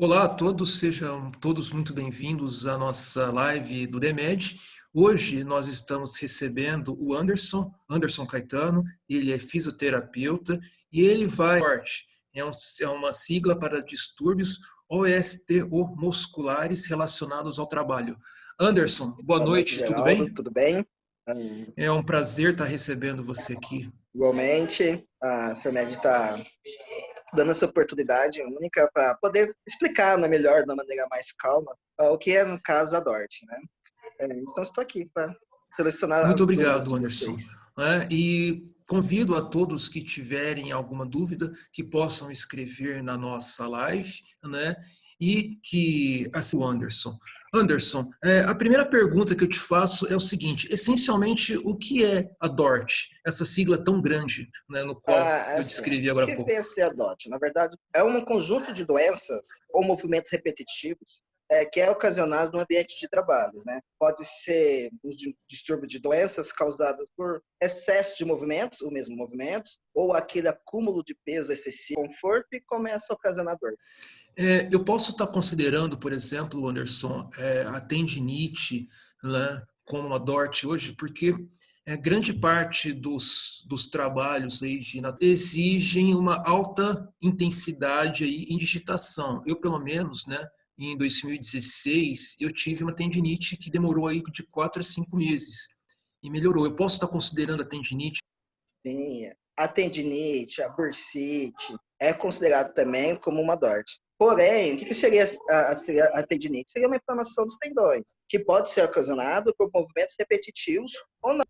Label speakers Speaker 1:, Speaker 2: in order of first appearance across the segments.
Speaker 1: Olá a todos, sejam todos muito bem-vindos à nossa live do DEMED. Hoje nós estamos recebendo o Anderson Caetano, ele é fisioterapeuta e ele vai é uma sigla para distúrbios osteomusculares relacionados ao trabalho. Anderson, boa
Speaker 2: Boa noite,
Speaker 1: noite, tudo
Speaker 2: Geraldo.
Speaker 1: bem?
Speaker 2: Tudo bem?
Speaker 1: É um prazer estar recebendo você aqui.
Speaker 2: Igualmente, a Sr. Med está dando essa oportunidade única para poder explicar melhor, de uma maneira mais calma, o que é, no caso, a DORT, né? Então, estou aqui para selecionar
Speaker 1: Muito
Speaker 2: as dúvidas
Speaker 1: obrigado,
Speaker 2: de
Speaker 1: Anderson.
Speaker 2: vocês.
Speaker 1: E convido a todos que tiverem alguma dúvida que possam escrever na nossa live, né? E que assim, o Anderson. Anderson, a primeira pergunta que eu te faço é o seguinte: essencialmente, o que é a DORT, essa sigla tão grande, né, no qual eu
Speaker 2: Assim,
Speaker 1: descrevi
Speaker 2: o
Speaker 1: agora há
Speaker 2: que vem
Speaker 1: pouco?
Speaker 2: a ser a DOT? Na verdade, é um conjunto de doenças ou movimentos repetitivos que é ocasionado no ambiente de trabalho, né? Pode ser um distúrbio de doenças causados por excesso de movimentos, o mesmo movimento, ou aquele acúmulo de peso excessivo, conforto e começa a ocasionar dor.
Speaker 1: Eu posso estar considerando, por exemplo, Anderson, a tendinite, né, como uma DORT hoje, porque grande parte dos trabalhos aí exigem uma alta intensidade aí em digitação. Eu, pelo menos, né, em 2016, eu tive uma tendinite que demorou aí de 4 a 5 meses e melhorou. Eu posso estar considerando a tendinite.
Speaker 2: Sim, a tendinite, a bursite, é considerado também como uma DORT. Porém, o que seria seria a tendinite? Seria uma inflamação dos tendões, que pode ser ocasionado por movimentos repetitivos ou não.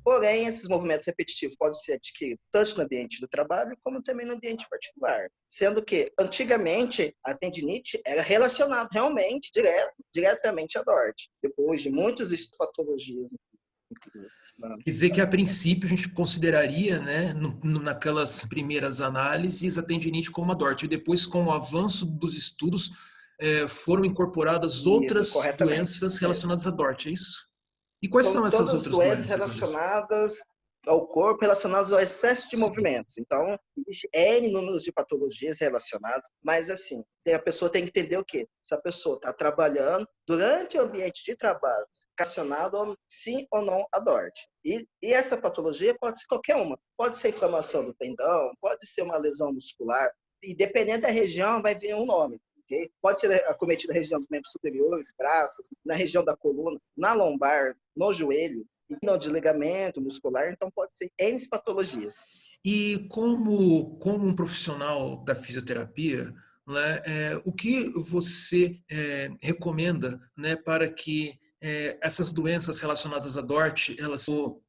Speaker 2: Porém, esses movimentos repetitivos podem ser adquiridos tanto no ambiente do trabalho como também no ambiente particular. Sendo que, antigamente, a tendinite era relacionada realmente, diretamente à DORT. Depois de muitas patologias,
Speaker 1: Quer dizer que, a princípio, a gente consideraria, né, naquelas primeiras análises, a tendinite como uma DORT. E depois, com o avanço dos estudos, foram incorporadas
Speaker 2: isso,
Speaker 1: outras
Speaker 2: corretamente,
Speaker 1: doenças
Speaker 2: isso mesmo.
Speaker 1: relacionadas à DORT, é isso? E quais
Speaker 2: São
Speaker 1: são essas
Speaker 2: todas
Speaker 1: outras
Speaker 2: doenças
Speaker 1: doenças, Anderson?
Speaker 2: relacionadas ao corpo, relacionadas ao excesso de
Speaker 1: Sim.
Speaker 2: movimentos. Então, existe N números de patologias relacionadas, mas assim, a pessoa tem que entender o quê? Se a pessoa está trabalhando durante o ambiente de trabalho, relacionado sim ou não à DORT. E essa patologia pode ser qualquer uma. Pode ser inflamação do tendão, pode ser uma lesão muscular, e dependendo da região, vai vir um nome. Okay? Pode ser acometida na região dos membros superiores, braços, na região da coluna, na lombar, no joelho, e não de ligamento muscular, então pode ser N patologias.
Speaker 1: E como um profissional da fisioterapia, né, o que você recomenda, né, para que essas doenças relacionadas à DORT, elas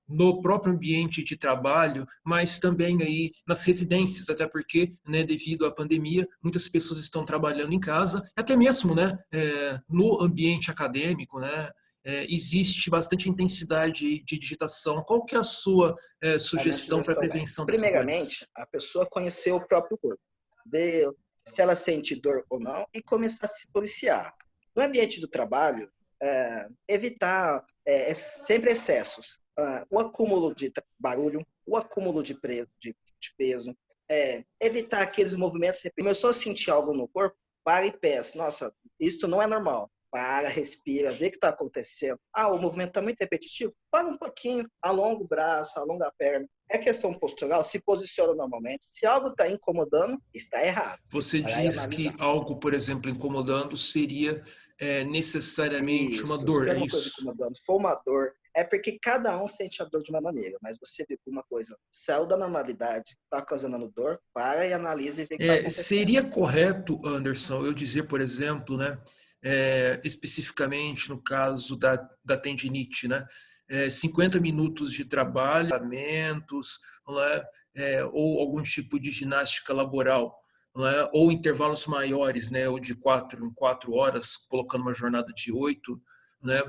Speaker 1: no próprio ambiente de trabalho, mas também aí nas residências, até porque, né, devido à pandemia, muitas pessoas estão trabalhando em casa, até mesmo, né, no ambiente acadêmico, né, existe bastante intensidade de digitação. Qual que é a sua
Speaker 2: A minha
Speaker 1: sugestão para a
Speaker 2: sugestão é,
Speaker 1: prevenção dessas doenças?
Speaker 2: primeiramente, a pessoa conhecer o próprio corpo, ver se ela sente dor ou não e começar a se policiar. No ambiente do trabalho, evitar sempre excessos. O acúmulo de barulho, o acúmulo de peso, evitar aqueles movimentos. Começou a sentir algo no corpo, para e peça. Nossa, isso não é normal. Para, respira, vê o que está acontecendo. O movimento está muito repetitivo? Para um pouquinho, alonga o braço, alonga a perna. É questão postural, se posiciona normalmente. Se algo está incomodando, está errado.
Speaker 1: Você
Speaker 2: Vai aí
Speaker 1: diz que
Speaker 2: analisar.
Speaker 1: algo, por exemplo, incomodando seria necessariamente uma
Speaker 2: Isso. Se
Speaker 1: dor,
Speaker 2: tiver
Speaker 1: é
Speaker 2: alguma coisa
Speaker 1: isso?
Speaker 2: incomodando, for uma dor, é porque cada um sente a dor de uma maneira. Mas você vê que uma coisa saiu da normalidade, está ocasionando dor, para e analisa e vê o que está acontecendo.
Speaker 1: Seria correto, Anderson, eu dizer, por exemplo, né, especificamente no caso da tendinite, né, 50 minutos de trabalho, alongamentos, né, ou algum tipo de ginástica laboral, né, ou intervalos maiores, né, ou de 4 em 4 horas, colocando uma jornada de 8, né,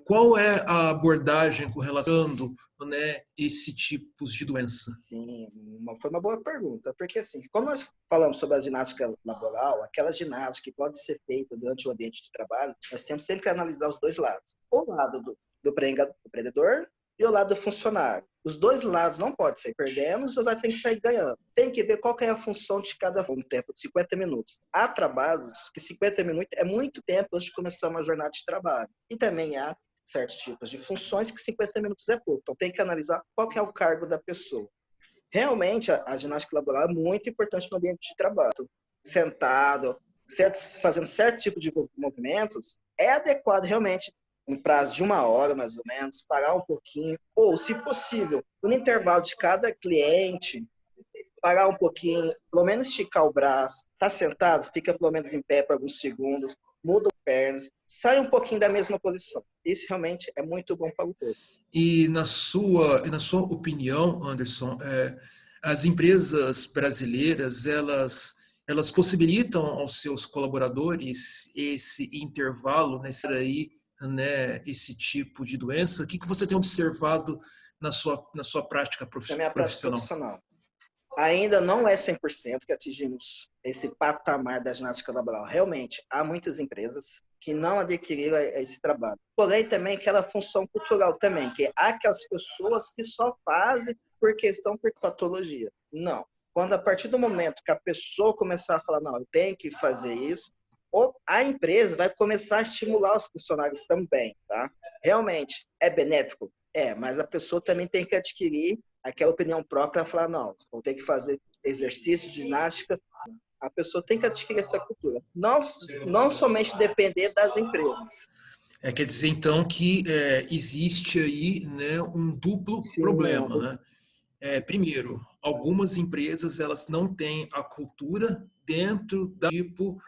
Speaker 1: qual é a abordagem com relação, né, esse tipos de doença?
Speaker 2: Sim, foi uma boa pergunta, porque assim, como nós falamos sobre a ginástica laboral, aquela ginástica que pode ser feita durante o ambiente de trabalho, nós temos sempre que analisar os dois lados. O lado do empreendedor e o lado do funcionário. Os dois lados não podem sair perdendo, os dois lados têm que sair ganhando. Tem que ver qual que é a função de cada um, tempo de 50 minutos. Há trabalhos que 50 minutos é muito tempo antes de começar uma jornada de trabalho. E também há certos tipos de funções que 50 minutos é pouco. Então tem que analisar qual que é o cargo da pessoa. Realmente, a ginástica laboral é muito importante no ambiente de trabalho. Sentado, fazendo certo tipo de movimentos, é adequado realmente, em prazo de 1 hora, mais ou menos, parar um pouquinho, ou, se possível, no intervalo de cada cliente, parar um pouquinho, pelo menos esticar o braço, tá sentado, fica pelo menos em pé por alguns segundos, muda as pernas, sai um pouquinho da mesma posição. Isso realmente é muito bom para o corpo.
Speaker 1: E na sua opinião, Anderson, as empresas brasileiras, elas possibilitam aos seus colaboradores esse intervalo, né, esse tipo de doença? O que você tem observado na sua prática
Speaker 2: Na minha prática
Speaker 1: profissional?
Speaker 2: profissional, ainda não é 100% que atingimos esse patamar da ginástica laboral. Realmente, há muitas empresas que não adquiriram esse trabalho. Porém, também aquela função cultural também, que há aquelas pessoas que só fazem por questão por patologia. Não. Quando a partir do momento que a pessoa começar a falar, não, eu tenho que fazer isso, ou a empresa vai começar a estimular os funcionários também, tá? Realmente, é benéfico? É, mas a pessoa também tem que adquirir aquela opinião própria, falar, não, vou ter que fazer exercício, ginástica. A pessoa tem que adquirir essa cultura. Não somente depender das empresas.
Speaker 1: Quer dizer, então, que existe aí, né, um duplo
Speaker 2: Sim,
Speaker 1: problema, né? Primeiro, algumas empresas elas não têm a cultura dentro do tipo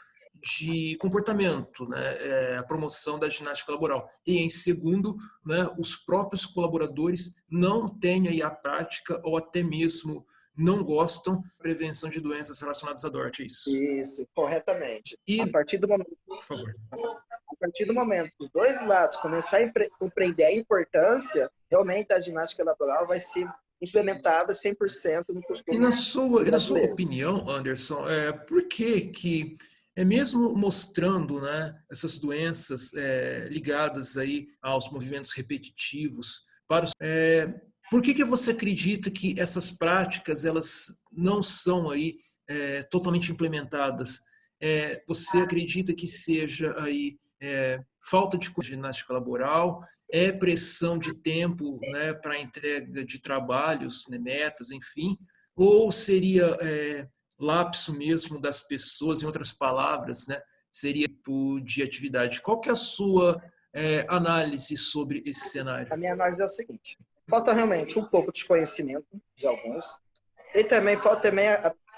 Speaker 1: de comportamento, né, a promoção da ginástica laboral. E em segundo, né, os próprios colaboradores não têm aí a prática ou até mesmo não gostam da prevenção de doenças relacionadas à DORT, é isso.
Speaker 2: isso, corretamente.
Speaker 1: E,
Speaker 2: A partir do momento,
Speaker 1: por favor.
Speaker 2: a partir do momento que os dois lados começarem a compreender a importância, realmente a ginástica laboral vai ser implementada 100% no
Speaker 1: E
Speaker 2: costume
Speaker 1: na sua
Speaker 2: brasileiro.
Speaker 1: opinião, Anderson, por que mesmo mostrando, né, essas doenças ligadas aí aos movimentos repetitivos, por que você acredita que essas práticas elas não são aí totalmente implementadas? Você acredita que seja aí falta de ginástica laboral, pressão de tempo, né, para entrega de trabalhos, né, metas, enfim, ou seria lapso mesmo das pessoas, em outras palavras, né, seria tipo de atividade? Qual que é a sua análise sobre esse cenário?
Speaker 2: A minha análise é a seguinte: falta realmente um pouco de conhecimento de alguns, e também falta também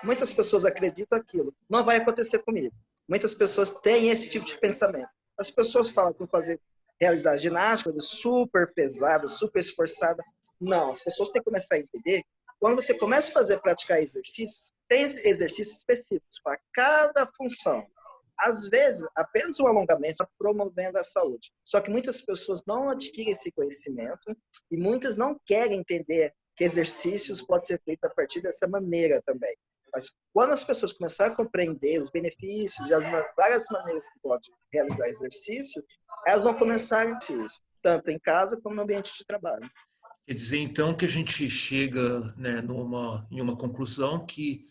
Speaker 2: muitas pessoas acreditam aquilo. Não vai acontecer comigo. Muitas pessoas têm esse tipo de pensamento. As pessoas falam que realizar ginástica super pesada, super esforçada. Não, as pessoas têm que começar a entender. Quando você começa a praticar exercícios, tem exercícios específicos para cada função. Às vezes, apenas um alongamento está promovendo a saúde. Só que muitas pessoas não adquirem esse conhecimento e muitas não querem entender que exercícios podem ser feitos a partir dessa maneira também. Mas quando as pessoas começarem a compreender os benefícios e as várias maneiras que pode realizar exercício, elas vão começar a exercício, tanto em casa como no ambiente de trabalho.
Speaker 1: Quer dizer, então, que a gente chega, né, em uma conclusão que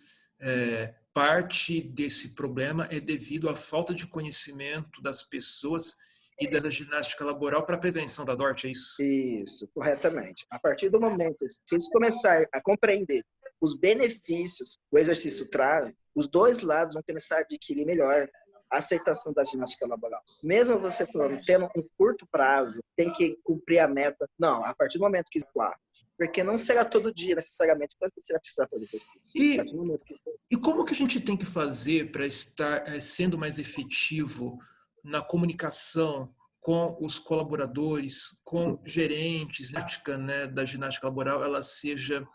Speaker 1: parte desse problema é devido à falta de conhecimento das pessoas e da ginástica laboral para a prevenção da DORT, é isso?
Speaker 2: Isso, corretamente. A partir do momento que eles começarem a compreender os benefícios que o exercício traz, os dois lados vão começar a adquirir melhor a aceitação da ginástica laboral. Mesmo você falando, tendo um curto prazo, tem que cumprir a meta. Não, a partir do momento que lá, porque não será todo dia necessariamente que você vai precisar fazer exercício. A
Speaker 1: E,
Speaker 2: partir do momento que
Speaker 1: e como que a gente tem que fazer para estar sendo mais efetivo na comunicação com os colaboradores, com gerentes, a prática, né, da ginástica laboral, ela seja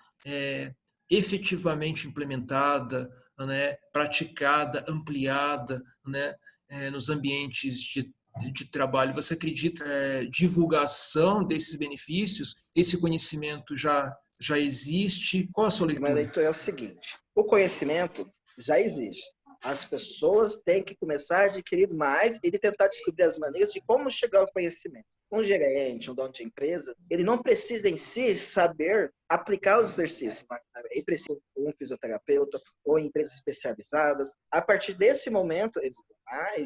Speaker 1: efetivamente implementada, né, praticada, ampliada, né, nos ambientes de trabalho. Você acredita divulgação desses benefícios? Esse conhecimento já existe? Qual a sua
Speaker 2: a minha
Speaker 1: leitura?
Speaker 2: leitura é o seguinte: o conhecimento já existe. As pessoas têm que começar a adquirir mais e tentar descobrir as maneiras de como chegar ao conhecimento. Um gerente, um dono de empresa, ele não precisa em si saber aplicar os exercícios. Ele precisa de um fisioterapeuta ou empresas especializadas. A partir desse momento, eles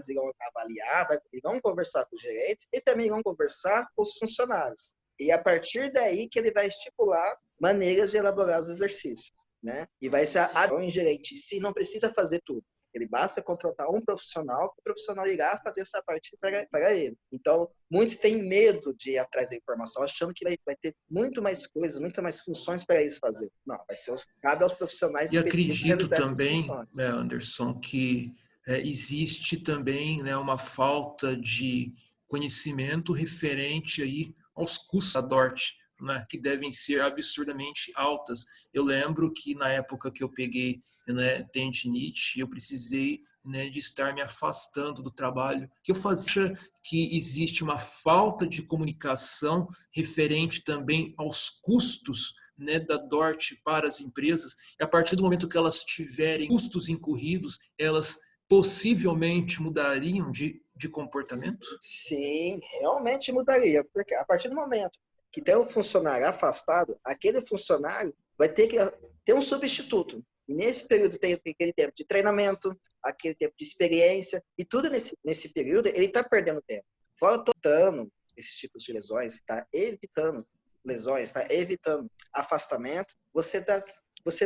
Speaker 2: irão avaliar, irão conversar com os gerentes e também irão conversar com os funcionários. E a partir daí que ele vai estipular maneiras de elaborar os exercícios, né? E vai ser o gerente em si não precisa fazer tudo. Ele basta contratar um profissional, que o profissional irá fazer essa parte para ele. Então, muitos têm medo de ir atrás da informação, achando que vai ter muito mais coisas, muito mais funções para eles fazer. Não, cabe aos profissionais
Speaker 1: E
Speaker 2: específicos
Speaker 1: acredito
Speaker 2: realizar essas
Speaker 1: também,
Speaker 2: funções.
Speaker 1: né, Anderson, que existe também, né, uma falta de conhecimento referente aí aos custos da DORT, né, que devem ser absurdamente altas. Eu lembro que na época que eu peguei, né, tendinite, eu precisei, né, de estar me afastando do trabalho, que eu fazia, que existe uma falta de comunicação referente também aos custos, né, da DORT para as empresas, e a partir do momento que elas tiverem custos incorridos, elas possivelmente mudariam de comportamento?
Speaker 2: Sim, realmente mudaria, porque a partir do momento que tem um funcionário afastado, aquele funcionário vai ter que ter um substituto. E nesse período tem aquele tempo de treinamento, aquele tempo de experiência, e tudo nesse período ele está perdendo tempo. Fora evitando esses tipos de lesões, está evitando lesões, está evitando afastamento, você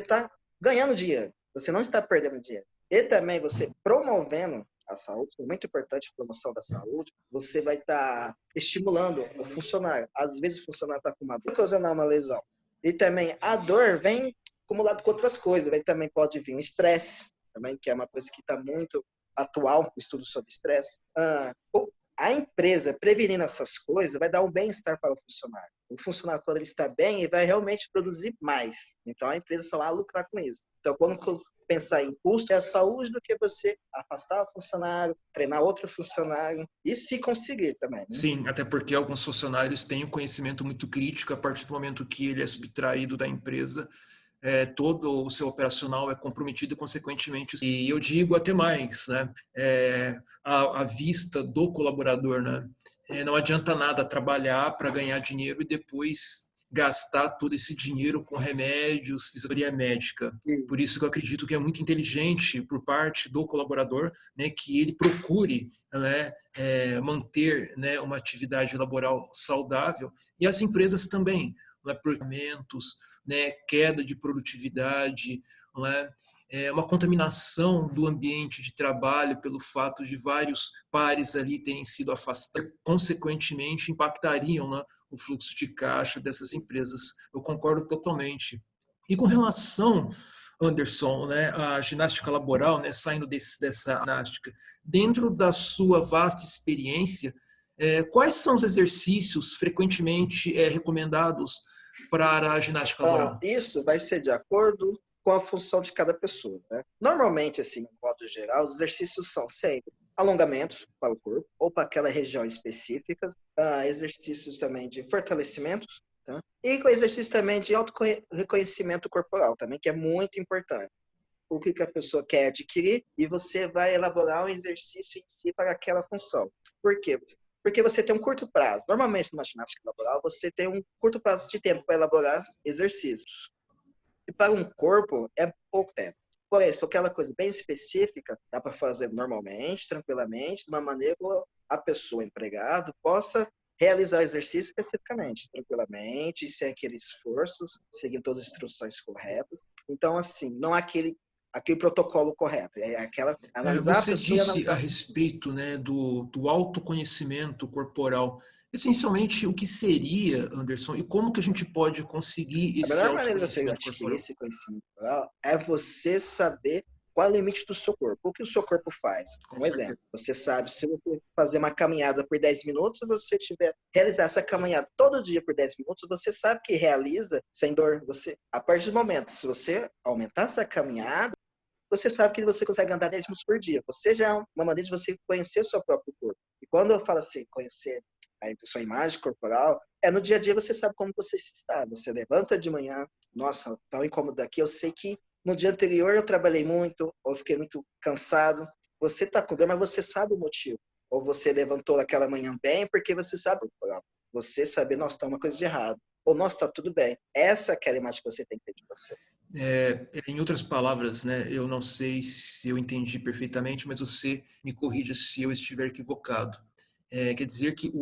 Speaker 2: tá ganhando dinheiro, você não está perdendo dinheiro. E também você promovendo a saúde, é muito importante a promoção da saúde, você vai estar estimulando o funcionário. Às vezes o funcionário está com uma dor, ocasionar uma lesão. E também a dor vem acumulado com outras coisas. Aí também pode vir um estresse, também, que é uma coisa que está muito atual, o estudo sobre estresse. A empresa prevenindo essas coisas vai dar um bem-estar para o funcionário. O funcionário, quando ele está bem, ele vai realmente produzir mais. Então, a empresa só vai lucrar com isso. Então, quando pensar em custo, é a saúde do que você afastar o funcionário, treinar outro funcionário, e se conseguir também. Né?
Speaker 1: Sim, até porque alguns funcionários têm um conhecimento muito crítico a partir do momento que ele é subtraído da empresa, todo o seu operacional é comprometido consequentemente. E eu digo até mais, né? À vista do colaborador, né? Não adianta nada trabalhar para ganhar dinheiro e depois gastar todo esse dinheiro com remédios, fisioterapia médica. Por isso que eu acredito que é muito inteligente por parte do colaborador, né, que ele procure, né, manter, né, uma atividade laboral saudável, e as empresas também, né, procedimentos, né, queda de produtividade, né, uma contaminação do ambiente de trabalho pelo fato de vários pares ali terem sido afastados, consequentemente impactariam, né, o fluxo de caixa dessas empresas. Eu concordo totalmente. E com relação, Anderson, né, a ginástica laboral, né, saindo dessa ginástica, dentro da sua vasta experiência, quais são os exercícios frequentemente recomendados para a ginástica laboral?
Speaker 2: Isso vai ser de acordo com a função de cada pessoa. Né? Normalmente, assim, de modo geral, os exercícios são sempre alongamentos para o corpo ou para aquela região específica, exercícios também de fortalecimentos, tá? E com exercícios também de auto-reconhecimento corporal, também, que é muito importante. O que a pessoa quer adquirir e você vai elaborar um exercício em si para aquela função. Por quê? Porque você tem um curto prazo. Normalmente, numa ginástica laboral, você tem um curto prazo de tempo para elaborar exercícios. E para um corpo, é pouco tempo. Porém, se for aquela coisa bem específica, dá para fazer normalmente, tranquilamente, de uma maneira que a pessoa, o empregado, possa realizar o exercício especificamente, tranquilamente, sem aquele esforço, seguindo todas as instruções corretas. Então, assim, não há aquele protocolo correto. É aquela analisar a
Speaker 1: Você
Speaker 2: pessoa e
Speaker 1: disse a
Speaker 2: analisar a função.
Speaker 1: respeito, né, do autoconhecimento corporal. Essencialmente, o que seria, Anderson, e como que a gente pode conseguir
Speaker 2: A
Speaker 1: esse
Speaker 2: melhor maneira de você
Speaker 1: autoconhecimento
Speaker 2: adquirir
Speaker 1: corporal?
Speaker 2: esse conhecimento moral é você saber qual é o limite do seu corpo. O que o seu corpo faz?
Speaker 1: Com
Speaker 2: Um exemplo,
Speaker 1: certeza.
Speaker 2: você sabe, se você fazer uma caminhada por 10 minutos, se você realizar essa caminhada todo dia por 10 minutos, você sabe que realiza sem dor. A partir do momento, se você aumentar essa caminhada, você sabe que você consegue andar 10 minutos por dia. Você já é uma maneira de você conhecer seu próprio corpo. E quando eu falo assim, conhecer a sua imagem corporal, no dia a dia você sabe como você está. Você levanta de manhã, nossa, tá um incômodo aqui, eu sei que no dia anterior eu trabalhei muito, ou fiquei muito cansado. Você está com dor, mas você sabe o motivo. Ou você levantou aquela manhã bem, porque você sabe. Você sabe, nossa, está uma coisa de errado. Ou, nossa, está tudo bem. Essa é aquela imagem que você tem que ter de você.
Speaker 1: Em outras palavras, né, eu não sei se eu entendi perfeitamente, mas você me corrija se eu estiver equivocado. Quer dizer que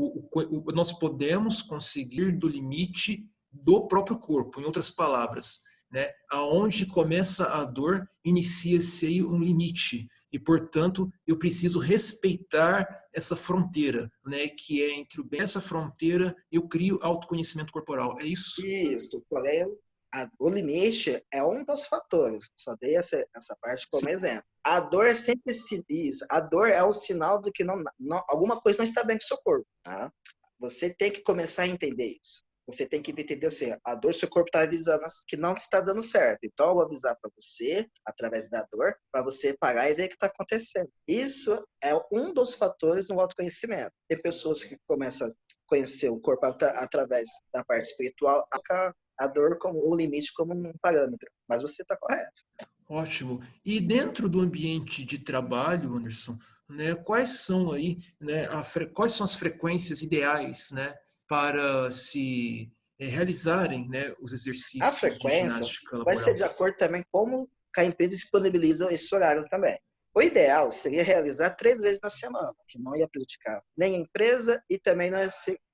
Speaker 1: nós podemos conseguir do limite do próprio corpo, em outras palavras, né, aonde começa a dor, inicia-se aí um limite e, portanto, eu preciso respeitar essa fronteira, né, que é entre o bem. Essa fronteira eu crio autoconhecimento corporal. É isso?
Speaker 2: Isso, porém, o limite é um dos fatores. Só dei essa parte como exemplo. A dor é sempre isso. A dor é um sinal de que alguma coisa não está bem com o seu corpo. Tá? Você tem que começar a entender isso. Você tem que entender assim, a dor, seu corpo está avisando que não está dando certo. Então, eu vou avisar para você, através da dor, para você parar e ver o que está acontecendo. Isso é um dos fatores no autoconhecimento. Tem pessoas que começam a conhecer o corpo através da parte espiritual, a dor como o limite como um parâmetro. Mas você está correto.
Speaker 1: Ótimo. E dentro do ambiente de trabalho, Anderson, né, quais são aí, né, quais são as frequências ideais, né, para se realizarem, né, os
Speaker 2: A
Speaker 1: exercícios de
Speaker 2: frequência
Speaker 1: ginástica
Speaker 2: vai ser
Speaker 1: laboral?
Speaker 2: de acordo também como a empresa disponibiliza esse horário também. O ideal seria realizar 3 vezes na semana, que não ia prejudicar nem a empresa e também não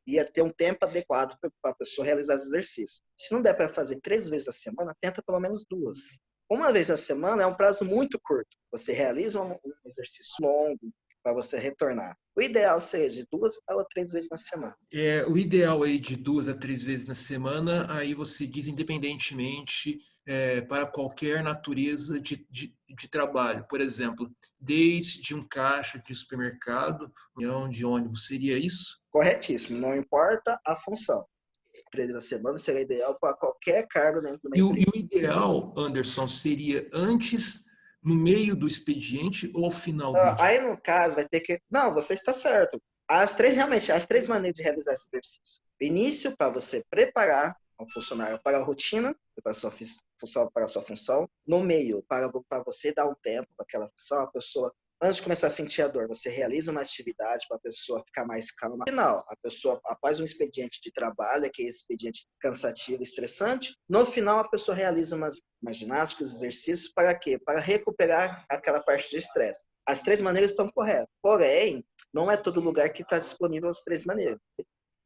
Speaker 2: ia ter um tempo adequado para a pessoa realizar os exercícios. Se não der para fazer 3 vezes na semana, tenta pelo menos 2. Uma vez na semana é um prazo muito curto. Você realiza um exercício longo para você retornar. O ideal seria de 2 a 3 vezes na semana.
Speaker 1: O ideal aí de 2 a 3 vezes na semana, aí você diz independentemente para qualquer natureza de trabalho. Por exemplo, desde um caixa de supermercado, caminhão de ônibus, seria isso?
Speaker 2: Corretíssimo, não importa a função. 3 vezes na semana seria ideal para qualquer cargo dentro de uma
Speaker 1: E o
Speaker 2: empresa.
Speaker 1: ideal, Anderson, seria antes, no meio do expediente ou ao final dele?
Speaker 2: Aí, no caso, vai ter que. Não, você está certo. Realmente, as 3 maneiras de realizar esse exercício. Início, para você preparar o funcionário para a rotina, para a sua função, para a sua função. No meio, para você dar um tempo para aquela função, a pessoa, antes de começar a sentir a dor, você realiza uma atividade para a pessoa ficar mais calma. No final, a pessoa, após um expediente de trabalho, que é esse expediente cansativo, estressante, no final a pessoa realiza umas ginásticas, exercícios, para quê? Para recuperar aquela parte de estresse. As 3 maneiras estão corretas. Porém, não é todo lugar que está disponível as 3 maneiras.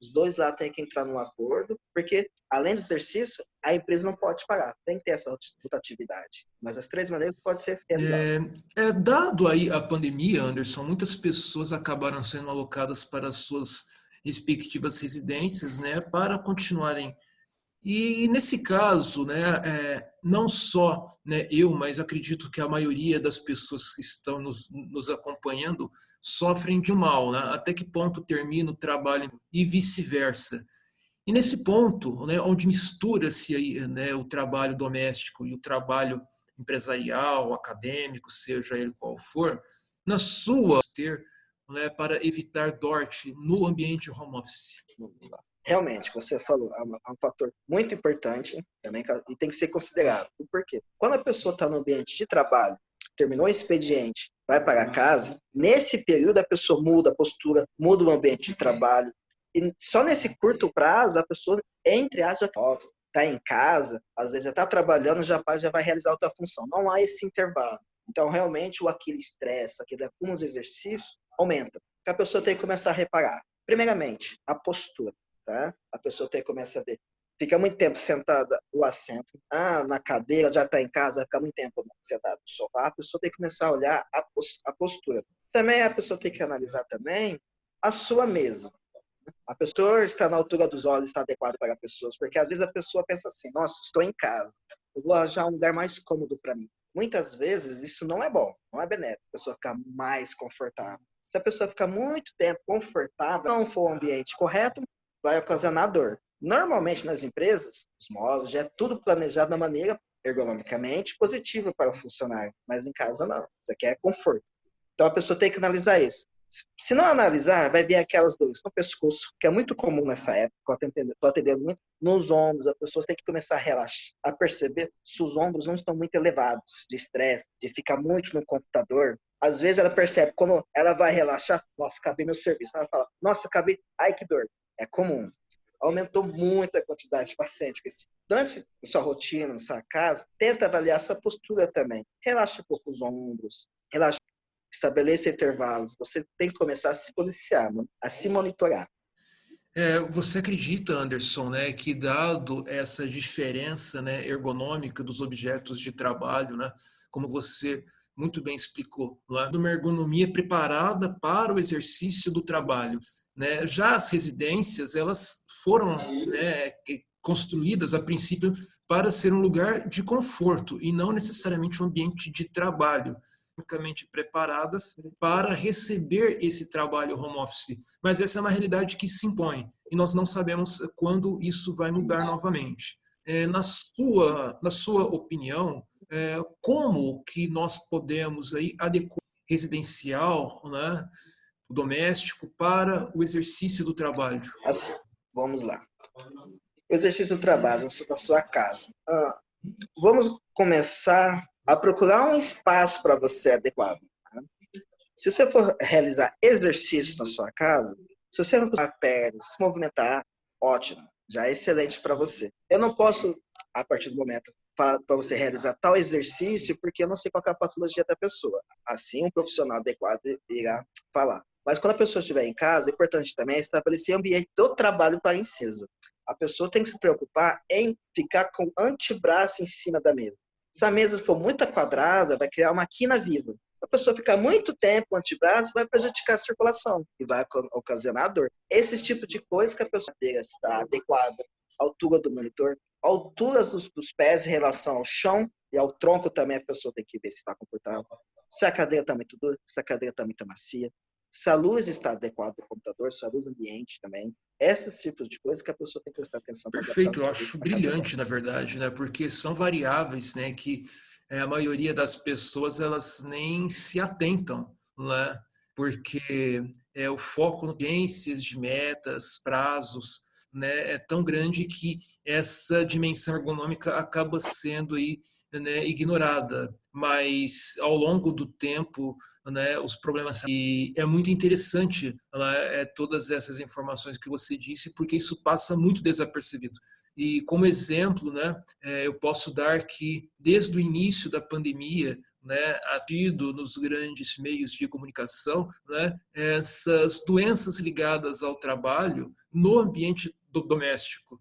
Speaker 2: Os dois lá têm que entrar num acordo, porque, além do exercício, a empresa não pode parar. Tem que ter essa rotatividade. Mas as 3 maneiras podem ser realizadas.
Speaker 1: Dado aí a pandemia, Anderson, muitas pessoas acabaram sendo alocadas para suas respectivas residências, né, para continuarem. E nesse caso, né, não só, né, eu, mas acredito que a maioria das pessoas que estão nos acompanhando sofrem de um mal, né? Até que ponto termina o trabalho e vice-versa. E nesse ponto, né, onde mistura-se aí, né, o trabalho doméstico e o trabalho empresarial, acadêmico, seja ele qual for, na sua ter, né, para evitar DORT no ambiente home office.
Speaker 2: Realmente, você falou, é um fator muito importante também e tem que ser considerado. Por quê? Quando a pessoa está no ambiente de trabalho, terminou o expediente, vai para casa, nesse período a pessoa muda a postura, muda o ambiente de trabalho. E só nesse curto prazo, a pessoa, entre aspas, está em casa, às vezes está trabalhando, já vai realizar outra função. Não há esse intervalo. Então, realmente, aquele estresse, aquele acúmulo de exercício aumenta. Porque a pessoa tem que começar a reparar. Primeiramente, a postura. Tá? A pessoa tem que começar a ver. Fica muito tempo sentada, o assento, na cadeira, já está em casa, vai ficar muito tempo sentada no sofá, a pessoa tem que começar a olhar a postura. Também a pessoa tem que analisar também a sua mesa. A pessoa está na altura dos olhos, está adequado para pessoas, porque às vezes a pessoa pensa assim, nossa, estou em casa, eu vou achar um lugar mais cômodo para mim. Muitas vezes isso não é bom, não é benéfico, a pessoa ficar mais confortável. Se a pessoa ficar muito tempo confortável, não for o ambiente correto, vai ocasionar dor. Normalmente nas empresas, os móveis, já é tudo planejado da maneira ergonomicamente positiva para o funcionário, mas em casa não. Isso aqui é conforto. Então a pessoa tem que analisar isso. Se não analisar, vai ver aquelas dores no pescoço, que é muito comum nessa época, estou atendendo muito, nos ombros, a pessoa tem que começar a relaxar, a perceber se os ombros não estão muito elevados, de estresse, de ficar muito no computador. Às vezes ela percebe, quando ela vai relaxar, nossa, acabei meu serviço. Ela fala, nossa, acabei, ai que dor. É comum. Aumentou muito a quantidade de pacientes. Durante a sua rotina, na sua casa, tenta avaliar essa postura também. Relaxa um pouco os ombros, relaxa, estabeleça intervalos. Você tem que começar a se policiar, a se monitorar.
Speaker 1: Você acredita, Anderson, né, que dado essa diferença, né, ergonômica dos objetos de trabalho, né, como você muito bem explicou, né, de uma ergonomia preparada para o exercício do trabalho, né, já as residências elas foram, né, construídas a princípio para ser um lugar de conforto e não necessariamente um ambiente de trabalho tecnicamente preparadas para receber esse trabalho home office. Mas essa é uma realidade que se impõe e nós não sabemos quando isso vai mudar novamente. Na sua opinião, como que nós podemos aí adequar o residencial, né, o doméstico para o exercício do trabalho?
Speaker 2: Assim, vamos lá. O exercício do trabalho na sua casa. Vamos começar a procurar um espaço para você adequado. Tá? Se você for realizar exercícios na sua casa, se você não a perna, se movimentar, ótimo, já é excelente para você. Eu não posso, a partir do momento, para você realizar tal exercício, porque eu não sei qual é a patologia da pessoa. Assim, um profissional adequado irá falar. Mas quando a pessoa estiver em casa, é importante também estabelecer ambiente do trabalho para a incisa. A pessoa tem que se preocupar em ficar com o antebraço em cima da mesa. Se a mesa for muito quadrada, vai criar uma quina viva. A pessoa ficar muito tempo com o antebraço vai prejudicar a circulação e vai ocasionar dor. Esse tipo de coisa que a pessoa tem que estar adequada, altura do monitor, alturas dos pés em relação ao chão e ao tronco também a pessoa tem que ver se está confortável. Se a cadeira está muito dura, se a cadeira está muito macia, se a luz está adequada do computador, se a luz ambiente também. Esses tipos de coisas que a pessoa tem que prestar atenção para adaptar o
Speaker 1: Perfeito, eu
Speaker 2: serviço
Speaker 1: acho
Speaker 2: na casa dela.
Speaker 1: brilhante, na verdade, né? Porque são variáveis, né, que a maioria das pessoas elas nem se atentam, né? Porque o foco no ciências de metas, prazos, né, é tão grande que essa dimensão ergonômica acaba sendo aí, né, ignorada. Mas ao longo do tempo, né, os problemas e é muito interessante, né, todas essas informações que você disse, porque isso passa muito desapercebido. E como exemplo, né, eu posso dar que desde o início da pandemia, né, tido nos grandes meios de comunicação, né, essas doenças ligadas ao trabalho no ambiente doméstico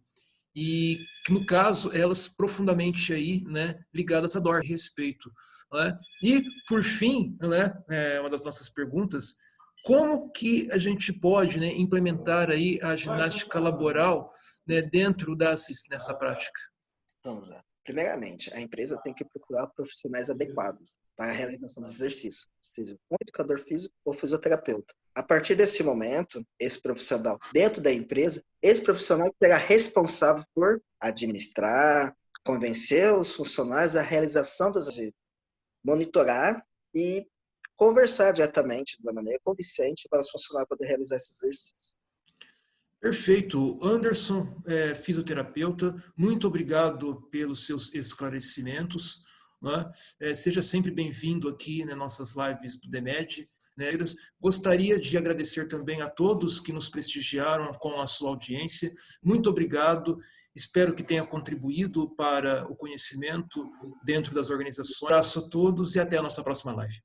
Speaker 1: e no caso elas profundamente aí, né, ligadas à dor, respeito, né? E por fim, né, uma das nossas perguntas, como que a gente pode, né, implementar aí a ginástica laboral, né, dentro nessa prática?
Speaker 2: Vamos lá. Primeiramente, a empresa tem que procurar profissionais adequados para a realização dos exercícios, seja um educador físico ou fisioterapeuta. A partir desse momento, esse profissional dentro da empresa, esse profissional será responsável por administrar, convencer os funcionários à realização dos exercícios, monitorar e conversar diretamente, de uma maneira convincente, para os funcionários poderem realizar esses exercícios.
Speaker 1: Perfeito. Anderson, fisioterapeuta, muito obrigado pelos seus esclarecimentos. Né? Seja sempre bem-vindo aqui nas nossas lives do DEMED. Né? Gostaria de agradecer também a todos que nos prestigiaram com a sua audiência. Muito obrigado. Espero que tenha contribuído para o conhecimento dentro das organizações. Um abraço a todos e até a nossa próxima live.